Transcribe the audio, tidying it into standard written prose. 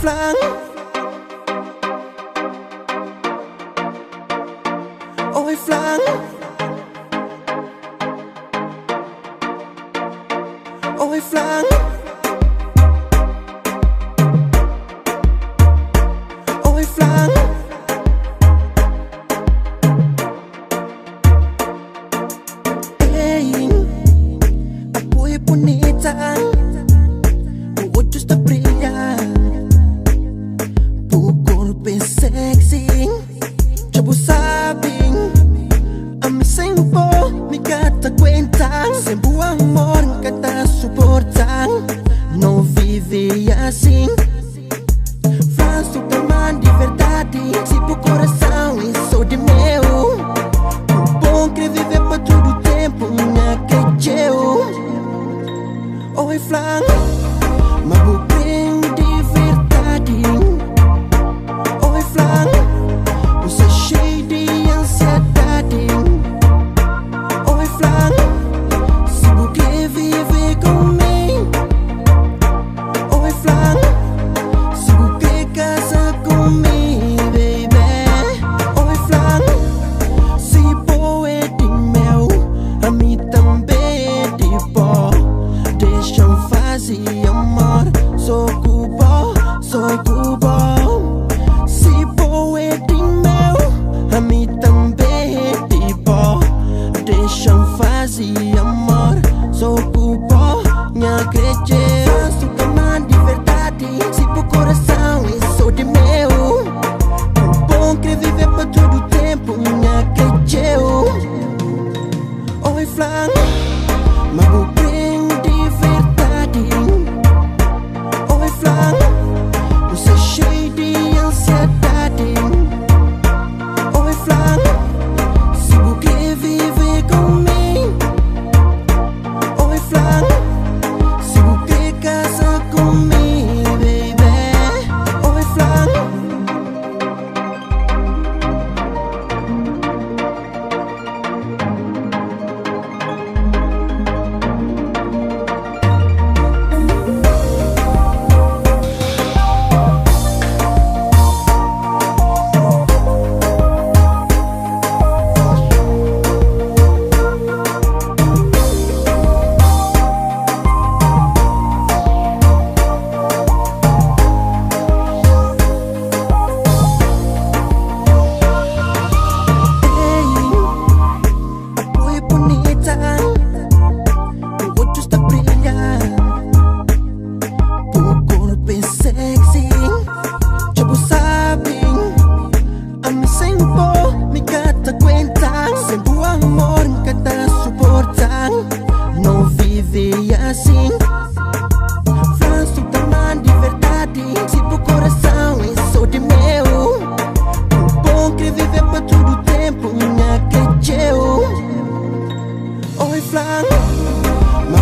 flan. Oi flan. Oi flan. Oi flan. Ei, apoio é bonita. O olho está brilhando, o corpo é sexy. Já sabem, a mim sempre me cata aguentar. Sempre o amor que tá suportar. Não vive assim. Faço tamanho de verdade. Se pro coração e sou de meu. O bom que viver para todo o tempo. Minha que eu. Oi flan. Mas o bem de verdade. Oi flan. Você é cheio de ansiedade. Oi flan. Se você quer viver comigo. Oi flan. Se você quer casar comigo, baby. Oi flan. Se você é de meu, a mim também é de pó. Deixa-me fazer amor. Sou cubo. Se você é de meu, a mim também é de pó. Deixa-me fazer amor. Sou cubo, minha acredito. Faço tamanho de verdade. Se pro coração e sou de meu. O bom que viver para todo o tempo, minha acredito. Oi flan. Mas o bem de verdade. Oi flan. Você é cheio de ansiedade. Oi flan. Se você quer viver comigo. Oi flan. Se você quer casar comigo, baby. Oi flan. Sempre o amor que tá suportar. Não vive assim. Faço tamanho de verdade. Se pro coração e sou de meu. O bom que viver para todo o tempo. Minha que eu. Oi flan. Mas